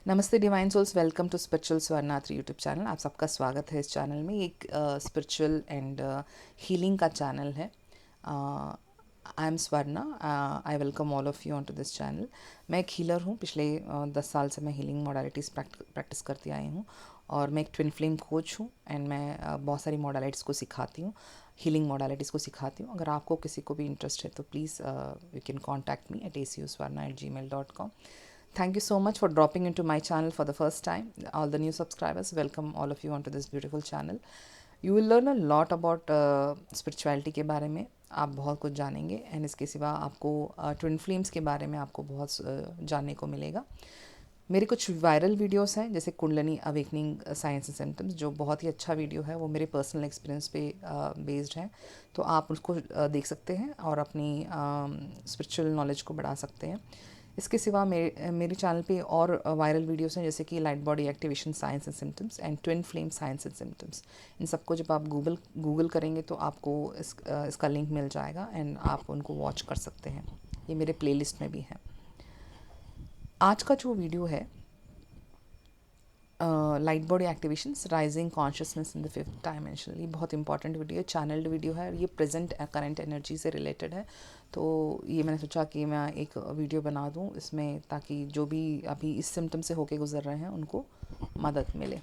नमस्ते divine souls, welcome to spiritual Swarnatri YouTube channel. आप सबका स्वागत है इस चैनल में। एक स्पिरिचुअल एंड हीलिंग का चैनल है। I am Swarna. I welcome all of you on to this channel. मैं एक हीलर हूँ। पिछले 10 साल से मैं हीलिंग मॉडलिटीज़ प्रैक्टिस करती आई हूँ और मैं एक ट्विन फ्लेम कोच हूँ एंड मैं बहुत सारी मॉडलिटीज़ को सिखाती हूँ, हीलिंग मॉडलिटीज़ को सिखाती हूँ। अगर आपको किसी को भी इंटरेस्ट है तो please you can contact me at acusvarna@gmail.com. Thank you so much for dropping into my channel for the first time. All the new subscribers, welcome all of you onto this beautiful channel. You will learn a lot about spirituality के बारे में। आप बहुत कुछ जानेंगे and इसके सिवा आपको ट्विन फ्लेम्स के बारे में आपको बहुत जानने को मिलेगा। मेरे कुछ वायरल वीडियोस हैं जैसे kundalini awakening science and symptoms, जो बहुत ही अच्छा वीडियो है। वो मेरे पर्सनल एक्सपीरियंस पे बेस्ड है, तो आप उसको देख सकते हैं और अपनी स्पिरिचुअल नॉलेज को बढ़ा सकते हैं। इसके सिवा मेरे चैनल पे और वायरल वीडियोस हैं जैसे कि light body activation science and symptoms and twin flame science and symptoms. इन सबको जब आप गूगल करेंगे तो आपको इसका लिंक मिल जाएगा एंड आप उनको वॉच कर सकते हैं। ये मेरे प्लेलिस्ट में भी है। आज का जो वीडियो है light body activations rising consciousness in the fifth dimension, ये बहुत इंपॉर्टेंट वीडियो है, चैनल्ड वीडियो है और ये प्रेजेंट करंट एनर्जी से रिलेटेड है। तो ये मैंने सोचा कि मैं एक वीडियो बना दूँ इसमें, ताकि जो भी अभी इस सिम्टम से होके गुजर रहे हैं उनको मदद मिले।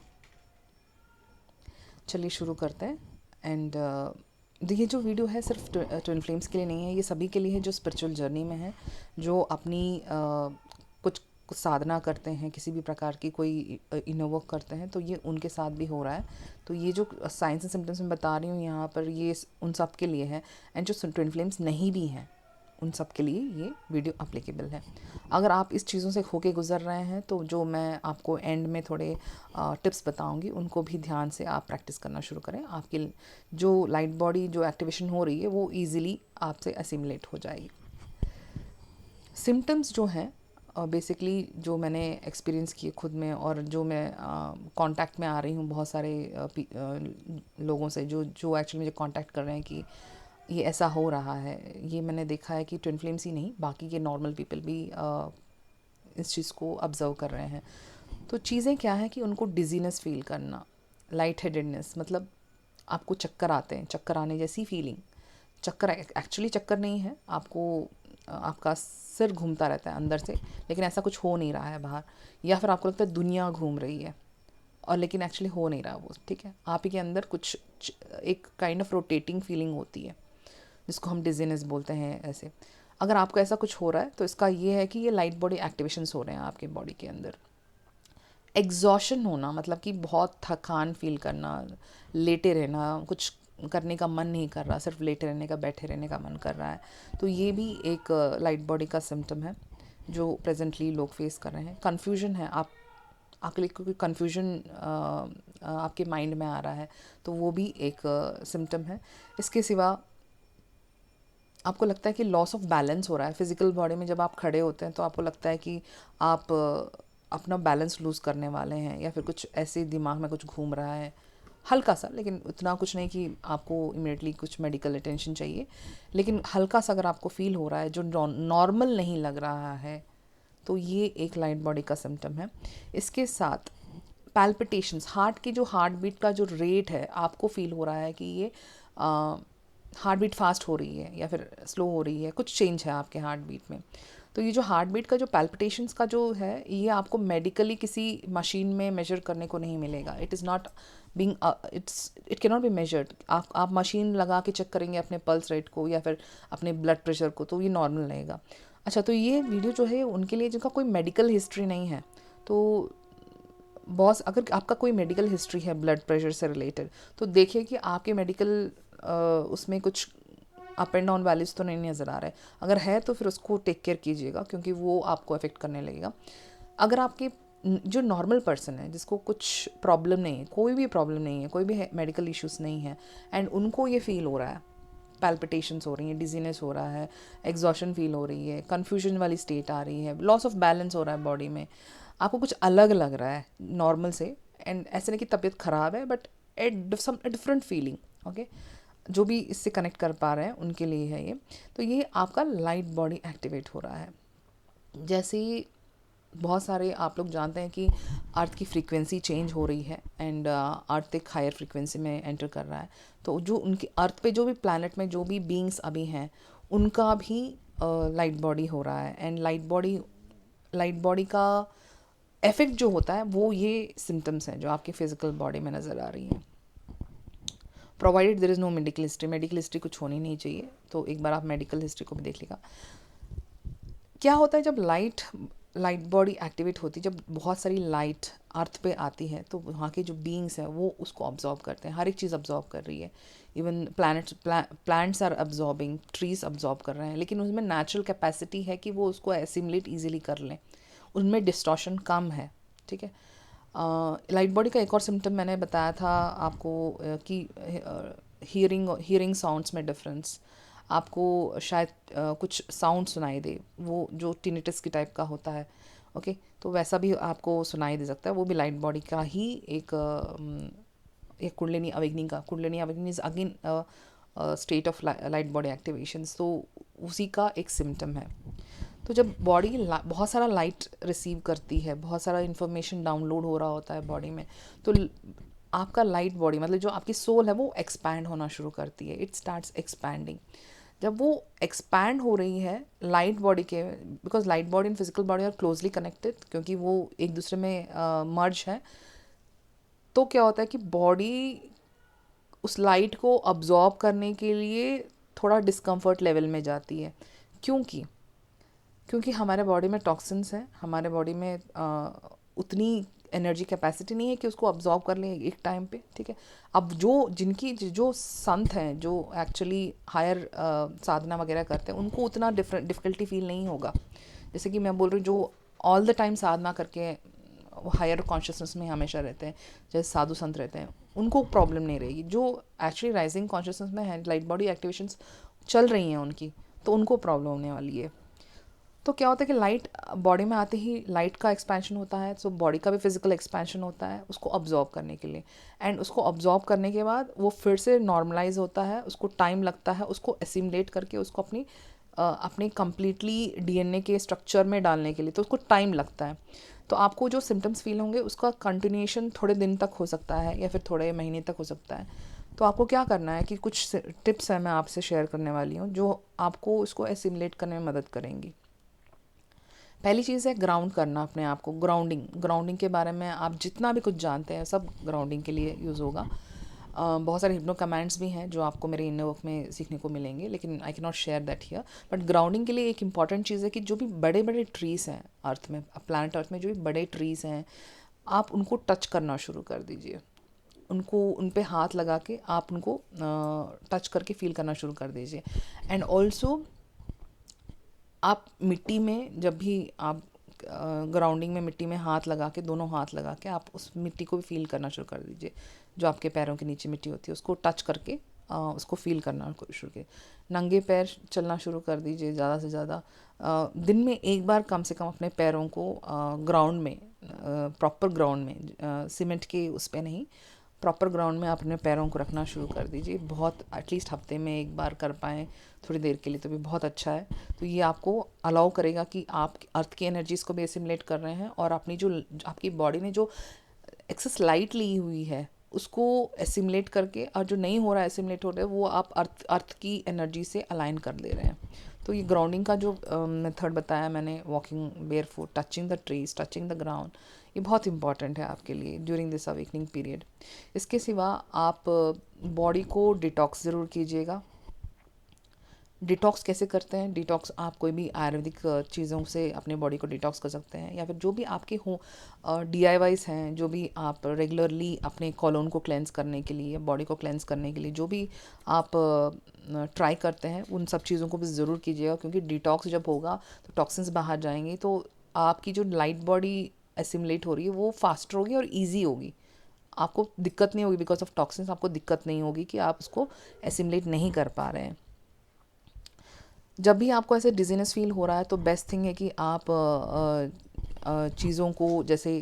चलिए शुरू करते हैं। एंड ये जो वीडियो है सिर्फ ट्विन फ्लेम्स के लिए नहीं है, ये सभी के लिए है जो स्पिरिचुअल जर्नी में है, जो अपनी कुछ कुछ साधना करते हैं, किसी भी प्रकार की कोई इनर वर्क करते हैं, तो ये उनके साथ भी हो रहा है। तो ये जो साइंस एंड सिम्टम्स मैं बता रही हूँ यहाँ पर, ये उन सब के लिए है। एंड जो ट्विन फ्लेम्स नहीं भी हैं उन सब के लिए ये वीडियो अप्लीकेबल है। अगर आप इस चीज़ों से होके गुजर रहे हैं तो जो मैं आपको एंड में थोड़े टिप्स बताऊंगी उनको भी ध्यान से आप प्रैक्टिस करना शुरू करें। आपकी जो लाइट बॉडी जो एक्टिवेशन हो रही है वो ईजिली आपसे असिमुलेट हो जाएगी। सिम्टम्स जो हैं बेसिकली जो मैंने एक्सपीरियंस किए खुद में और जो मैं कांटेक्ट में आ रही हूँ बहुत सारे लोगों से जो जो एक्चुअली मुझे कांटेक्ट कर रहे हैं कि ये ऐसा हो रहा है, ये मैंने देखा है कि ट्विन फ्लेम्स ही नहीं बाकी के नॉर्मल पीपल भी इस चीज़ को ऑब्ज़र्व कर रहे हैं। तो चीज़ें क्या है कि उनको डिजीनेस फील करना, लाइट हेडेडनेस, मतलब आपको चक्कर आते हैं, चक्कर आने जैसी फीलिंग। चक्कर एक्चुअली चक्कर नहीं है, आपको आपका सिर घूमता रहता है अंदर से, लेकिन ऐसा कुछ हो नहीं रहा है बाहर। या फिर आपको लगता है दुनिया घूम रही है और लेकिन एक्चुअली हो नहीं रहा वो, ठीक है। आप ही के अंदर कुछ एक काइंड ऑफ रोटेटिंग फीलिंग होती है जिसको हम डिजीनेस बोलते हैं। ऐसे अगर आपको ऐसा कुछ हो रहा है तो इसका ये है कि ये लाइट बॉडी एक्टिवेशंस हो रहे हैं आपके बॉडी के अंदर। एग्जॉशन होना, मतलब कि बहुत थकान फील करना, लेटे रहना, कुछ करने का मन नहीं कर रहा, सिर्फ लेटे रहने का, बैठे रहने का मन कर रहा है, तो ये भी एक लाइट बॉडी का सिम्टम है जो प्रेजेंटली लोग फेस कर रहे हैं। कन्फ्यूजन है, आपके लिए कोई कन्फ्यूजन आपके माइंड में आ रहा है तो वो भी एक सिम्टम है। इसके सिवा आपको लगता है कि लॉस ऑफ बैलेंस हो रहा है फिज़िकल बॉडी में। जब आप खड़े होते हैं तो आपको लगता है कि आप अपना बैलेंस लूज़ करने वाले हैं, या फिर कुछ ऐसे दिमाग में कुछ घूम रहा है हल्का सा, लेकिन उतना कुछ नहीं कि आपको इमीडिएटली कुछ मेडिकल अटेंशन चाहिए, लेकिन हल्का सा अगर आपको फील हो रहा है जो नॉर्मल नहीं लग रहा है, तो ये एक लाइट बॉडी का सिम्टम है। इसके साथ पैल्पिटेशंस, हार्ट की जो हार्ट बीट का जो रेट है, आपको फील हो रहा है कि ये हार्ट बीट फास्ट हो रही है या फिर स्लो हो रही है, कुछ चेंज है आपके हार्ट बीट में। तो ये जो हार्ट बीट का जो पैल्पिटेशंस का जो है, ये आपको मेडिकली किसी मशीन में मेजर करने को नहीं मिलेगा। It is not being it can not be measured. आप मशीन लगा के चेक करेंगे अपने पल्स रेट को या फिर अपने ब्लड प्रेशर को, तो ये नॉर्मल रहेगा। अच्छा, तो ये वीडियो जो है उनके लिए जिनका कोई मेडिकल हिस्ट्री नहीं है। तो बॉस, अगर आपका कोई मेडिकल हिस्ट्री है ब्लड प्रेशर से रिलेटेड, तो देखिए कि आपके मेडिकल उसमें कुछ अप एंड डाउन वैल्यूज़ तो नहीं नज़र आ रहा है। अगर है तो फिर उसको टेक केयर कीजिएगा, क्योंकि वो आपको अफेक्ट करने लगेगा। अगर आपके जो नॉर्मल पर्सन है जिसको कुछ प्रॉब्लम नहीं है, कोई भी प्रॉब्लम नहीं है, कोई भी मेडिकल इश्यूज़ नहीं है, एंड उनको ये फील हो रहा है, पैल्पिटेशंस हो रही हैं, डिजीनेस हो रहा है, एग्जॉशन फील हो रही है, कन्फ्यूजन वाली स्टेट आ रही है, लॉस ऑफ बैलेंस हो रहा है बॉडी में, आपको कुछ अलग लग रहा है नॉर्मल से, एंड ऐसे नहीं कि तबीयत ख़राब है, but at some different feeling, okay. जो भी इससे कनेक्ट कर पा रहे हैं उनके लिए है ये। तो ये आपका लाइट बॉडी एक्टिवेट हो रहा है। जैसे ही बहुत सारे आप लोग जानते हैं कि अर्थ की फ्रीक्वेंसी चेंज हो रही है एंड अर्थ एक हायर फ्रीक्वेंसी में एंटर कर रहा है। तो जो उनकी अर्थ पे जो भी प्लैनेट में जो भी बीइंग्स अभी हैं उनका भी लाइट बॉडी हो रहा है। एंड लाइट बॉडी का इफेक्ट जो होता है वो ये सिम्टम्स हैं जो आपके फिजिकल बॉडी में नज़र आ रही हैं। Provided there is no medical history कुछ होनी नहीं चाहिए, तो एक बार आप मेडिकल हिस्ट्री को भी देख लेगा। क्या होता है जब लाइट बॉडी एक्टिवेट होती है, जब बहुत सारी लाइट अर्थ पे आती है तो वहाँ के जो बीइंग्स हैं वो उसको ऑब्जॉर्व करते हैं। हर एक चीज़ ऑब्जॉर्व कर रही है, even plants are absorbing, trees absorb कर रहे हैं, लेकिन उसमें नेचुरल कैपेसिटी है कि वो उसको एसिमुलेट ईजिली कर लें, उनमें डिस्टॉर्शन कम है। ठीक है। लाइट बॉडी का एक और सिम्टम मैंने बताया था आपको कि हियरिंग साउंड्स में डिफरेंस, आपको शायद कुछ साउंड सुनाई दे, वो जो टिनिटस की टाइप का होता है। ओके, तो वैसा भी आपको सुनाई दे सकता है, वो भी लाइट बॉडी का ही एक kundalini awakening is again state of light body activations, तो उसी का एक सिम्टम है। तो जब बॉडी बहुत सारा लाइट रिसीव करती है, बहुत सारा इन्फॉर्मेशन डाउनलोड हो रहा होता है बॉडी में, तो आपका लाइट बॉडी मतलब जो आपकी सोल है वो एक्सपैंड होना शुरू करती है, इट स्टार्ट्स एक्सपैंडिंग। जब वो एक्सपैंड हो रही है लाइट बॉडी के, because light body and physical body are closely connected, क्योंकि वो एक दूसरे में मर्ज है, तो क्या होता है कि बॉडी उस लाइट को अब्जॉर्ब करने के लिए थोड़ा डिस्कम्फर्ट लेवल में जाती है। क्योंकि हमारे बॉडी में टॉक्सिन्स हैं, हमारे बॉडी में उतनी एनर्जी कैपेसिटी नहीं है कि उसको अब्जॉर्ब कर लें एक टाइम पे। ठीक है। अब जो संत हैं, जो एक्चुअली हायर साधना वगैरह करते हैं, उनको उतना डिफ़िकल्टी फील नहीं होगा। जैसे कि मैं बोल रही हूँ, जो ऑल द टाइम साधना करके हायर कॉन्शियसनेस में हमेशा रहते हैं, जैसे साधु संत रहते हैं, उनको प्रॉब्लम नहीं रहेगी। जो एक्चुअली राइजिंग कॉन्शियसनेस में है, लाइट बॉडी एक्टिवेशंस चल रही हैं उनकी, तो उनको प्रॉब्लम होने वाली है। तो क्या होता है कि लाइट बॉडी में आते ही लाइट का एक्सपेंशन होता है, सो बॉडी का भी फिजिकल एक्सपेंशन होता है उसको ऑब्जॉर्ब करने के लिए। एंड उसको ऑब्जॉर्ब करने के बाद वो फिर से नॉर्मलाइज होता है, उसको टाइम लगता है उसको एसिमुलेट करके उसको अपनी कंप्लीटली डीएनए के स्ट्रक्चर में डालने के लिए, तो उसको टाइम लगता है। तो आपको जो सिम्टम्स फील होंगे उसका कंटिन्यूएशन थोड़े दिन तक हो सकता है या फिर थोड़े महीने तक हो सकता है। तो आपको क्या करना है कि कुछ टिप्स हैं मैं आपसे शेयर करने वाली हूँ जो आपको इसको एसिमुलेट करने में मदद करेंगी। पहली चीज़ है ग्राउंड करना अपने आप को। ग्राउंडिंग के बारे में आप जितना भी कुछ जानते हैं सब ग्राउंडिंग के लिए यूज़ होगा। बहुत सारे हिप्नो कमांड्स भी हैं जो आपको मेरे इनर वर्क में सीखने को मिलेंगे, लेकिन I can not share that here. But grounding के लिए एक इंपॉर्टेंट चीज़ है कि जो भी बड़े बड़े ट्रीज़ हैं अर्थ में, प्लानट अर्थ में जो भी बड़े ट्रीज़ हैं, आप उनको टच करना शुरू कर दीजिए। उन पे हाथ लगा के आप उनको टच करके फील करना शुरू कर दीजिए। एंड ऑल्सो आप मिट्टी में जब भी आप ग्राउंडिंग में मिट्टी में हाथ लगा के, दोनों हाथ लगा के आप उस मिट्टी को भी फील करना शुरू कर दीजिए। जो आपके पैरों के नीचे मिट्टी होती है उसको टच करके उसको फील करना शुरू कीजिए। नंगे पैर चलना शुरू कर दीजिए ज़्यादा से ज़्यादा। दिन में एक बार कम से कम अपने पैरों को ग्राउंड में, प्रॉपर ग्राउंड में, सीमेंट के उस पर नहीं, प्रॉपर ग्राउंड में अपने पैरों को रखना शुरू कर दीजिए। बहुत एटलीस्ट हफ्ते में एक बार कर पाएँ थोड़ी देर के लिए तो भी बहुत अच्छा है। तो ये आपको अलाउ करेगा कि आप अर्थ की एनर्जीज़ को भी एसिमुलेट कर रहे हैं और अपनी जो आपकी बॉडी ने जो एक्सेस लाइट ली हुई है उसको एसिमुलेट करके, और जो नहीं हो रहा है एसिमुलेट हो रहा है वो आप अर्थ की एनर्जी से अलाइन कर दे रहे हैं। तो ये ग्राउंडिंग का जो मेथड बताया मैंने, walking bear foot, touching the trees, touching the ground, ये बहुत इंपॉर्टेंट है आपके लिए ड्यूरिंग दिस अवेकनिंग पीरियड। इसके सिवा आप बॉडी को डिटॉक्स ज़रूर कीजिएगा। डिटॉक्स कैसे करते हैं? डिटॉक्स आप कोई भी आयुर्वेदिक चीज़ों से अपने बॉडी को डिटॉक्स कर सकते हैं, या फिर जो भी आपके हो DIYs हैं, जो भी आप रेगुलरली अपने कॉलोन को क्लेंस करने के लिए, बॉडी को क्लेंस करने के लिए जो भी आप ट्राई करते हैं, उन सब चीज़ों को भी ज़रूर कीजिएगा। क्योंकि डिटॉक्स जब होगा तो टॉक्सिन्स बाहर जाएंगे, तो आपकी जो लाइट बॉडी एसिमुलेट हो रही है वो फास्टर होगी और ईजी होगी। आपको दिक्कत नहीं होगी, बिकॉज ऑफ टॉक्सिन्स आपको दिक्कत नहीं होगी कि आप उसको एसिमुलेट नहीं कर पा रहे हैं। जब भी आपको ऐसे डिजीनेस फील हो रहा है तो बेस्ट थिंग है कि आप चीज़ों को, जैसे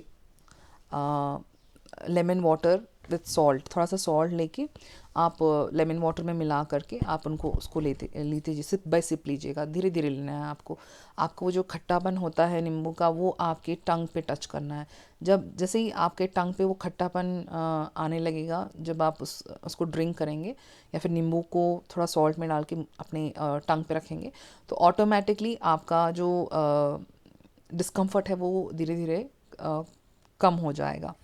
लेमन वाटर विथ सॉल्ट, थोड़ा सा सॉल्ट लेके आप लेमन वाटर में मिला करके आप उनको उसको लेते सिप बाय सिप लीजिएगा, धीरे धीरे लेना है आपको। आपको वो जो खट्टापन होता है नींबू का वो आपके टंग पे टच करना है। जब जैसे ही आपके टंग पे वो खट्टापन आने लगेगा, जब आप उसको ड्रिंक करेंगे या फिर नींबू को थोड़ा सॉल्ट में डाल के अपने टंग पे रखेंगे, तो ऑटोमेटिकली आपका जो डिस्कम्फर्ट है वो धीरे धीरे कम हो जाएगा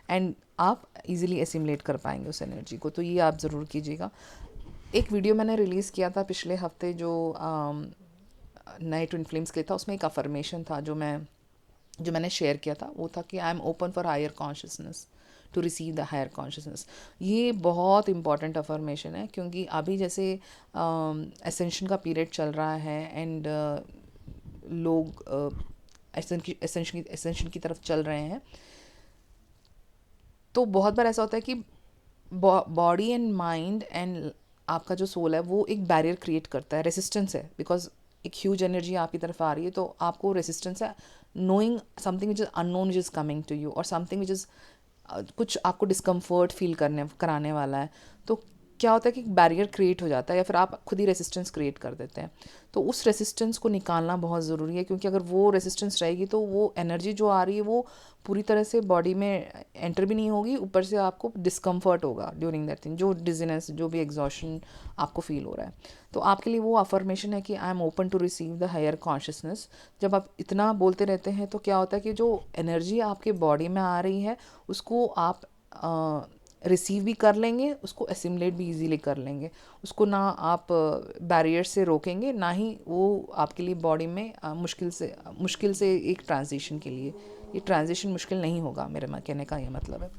एंड आप इजीली एसिमुलेट कर पाएंगे उस एनर्जी को। तो ये आप ज़रूर कीजिएगा। एक वीडियो मैंने रिलीज़ किया था पिछले हफ्ते जो नए ट्विन फ्लेम्स के लिए था, उसमें एक अफर्मेशन था जो मैंने शेयर किया था, वो था कि I am open for higher consciousness to receive the higher consciousness. ये बहुत इंपॉर्टेंट अफर्मेशन है क्योंकि अभी जैसे एसेंशन का पीरियड चल रहा है एंड लोग एसेंशन की तरफ चल रहे हैं, तो बहुत बार ऐसा होता है कि बॉडी एंड माइंड एंड आपका जो सोल है वो एक बैरियर क्रिएट करता है, रेसिस्टेंस है, बिकॉज एक ह्यूज एनर्जी आपकी तरफ आ रही है, तो आपको रेसिस्टेंस है knowing something which is unknown which is coming to you, और समथिंग विच इज़ कुछ आपको डिस्कम्फर्ट फील कराने वाला है। तो क्या होता है कि बैरियर क्रिएट हो जाता है या फिर आप खुद ही रेसिस्टेंस क्रिएट कर देते हैं। तो उस रेसिस्टेंस को निकालना बहुत ज़रूरी है, क्योंकि अगर वो रेसिस्टेंस रहेगी तो वो एनर्जी जो आ रही है वो पूरी तरह से बॉडी में एंटर भी नहीं होगी, ऊपर से आपको डिस्कम्फर्ट होगा ड्यूरिंग दैट थिंग, जो डिजीनेस, जो भी एग्जॉशन आपको फील हो रहा है। तो आपके लिए वो अफर्मेशन है कि I am open to receive the higher consciousness. जब आप इतना बोलते रहते हैं तो क्या होता है कि जो एनर्जी आपके बॉडी में आ रही है उसको आप रिसीव भी कर लेंगे, उसको एसिमुलेट भी इजीली कर लेंगे। उसको ना आप बैरियर से रोकेंगे, ना ही वो आपके लिए बॉडी में मुश्किल से एक ट्रांजिशन के लिए, ये ट्रांजिशन मुश्किल नहीं होगा, मेरे कहने का ये मतलब है।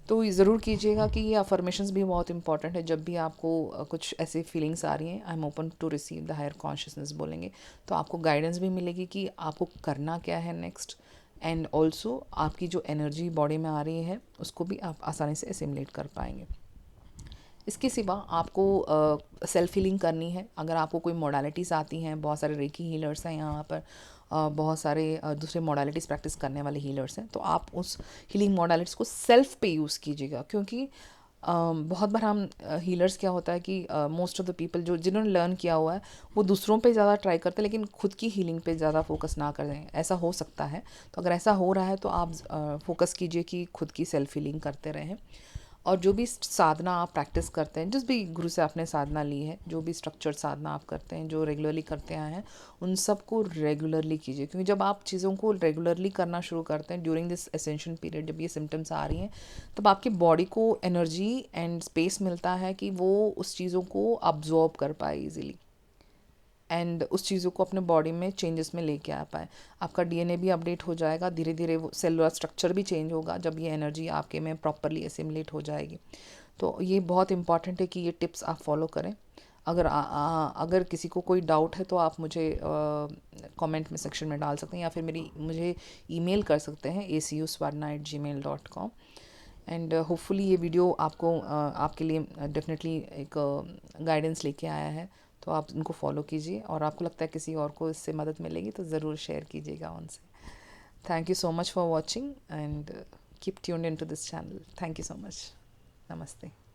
तो ज़रूर कीजिएगा कि ये अफर्मेशंस भी बहुत इंपॉर्टेंट है। जब भी आपको कुछ ऐसी फीलिंग्स आ रही हैं, I am open to receive the higher consciousness बोलेंगे, तो आपको गाइडेंस भी मिलेगी कि आपको करना क्या है नेक्स्ट, एंड ऑल्सो आपकी जो एनर्जी बॉडी में आ रही है उसको भी आप आसानी से एसिमुलेट कर पाएंगे। इसके सिवा आपको सेल्फ हीलिंग करनी है। अगर आपको कोई मोडालिटीज़ आती हैं, बहुत सारे रेकी हीलर्स हैं यहाँ पर, बहुत सारे दूसरे मोडालिटीज़ प्रैक्टिस करने वाले हीलर्स हैं, तो आप उस हीलिंग मोडालिटीज़ को सेल्फ पे यूज़ कीजिएगा। क्योंकि बहुत बार हम हीलर्स क्या होता है कि मोस्ट ऑफ़ द पीपल जिन्होंने लर्न किया हुआ है वो दूसरों पे ज़्यादा ट्राई करते हैं, लेकिन खुद की हीलिंग पे ज़्यादा फोकस ना करें, ऐसा हो सकता है। तो अगर ऐसा हो रहा है तो आप फोकस कीजिए कि खुद की सेल्फ हीलिंग करते रहें। और जो भी साधना आप प्रैक्टिस करते हैं, जिस भी गुरु से आपने साधना ली है, जो भी स्ट्रक्चर्ड साधना आप करते हैं, जो रेगुलरली करते आए हैं, उन सब को रेगुलरली कीजिए। क्योंकि जब आप चीज़ों को रेगुलरली करना शुरू करते हैं ड्यूरिंग दिस एसेंशन पीरियड, जब ये सिम्टम्स आ रही हैं, तब आपकी बॉडी को एनर्जी एंड स्पेस मिलता है कि वो उस चीज़ों को अब्जॉर्ब कर पाए ईजिली, एंड उस चीज़ों को अपने बॉडी में चेंजेस में लेके आ पाए। आपका डीएनए भी अपडेट हो जाएगा, धीरे धीरे वो सेलुलर स्ट्रक्चर भी चेंज होगा जब ये एनर्जी आपके में प्रॉपरली एसिमुलेट हो जाएगी। तो ये बहुत इंपॉर्टेंट है कि ये टिप्स आप फॉलो करें। अगर किसी को कोई डाउट है तो आप मुझे कमेंट में सेक्शन में डाल सकते हैं, या फिर मुझे ईमेल कर सकते हैं acu.swarna@gmail.com। एंड होपफुली ये वीडियो आपके लिए डेफिनेटली एक गाइडेंस लेके आया है, तो आप इनको फॉलो कीजिए, और आपको लगता है किसी और को इससे मदद मिलेगी तो ज़रूर शेयर कीजिएगा उनसे। Thank you so much for watching and keep tuned in to this channel. Thank you so much. नमस्ते।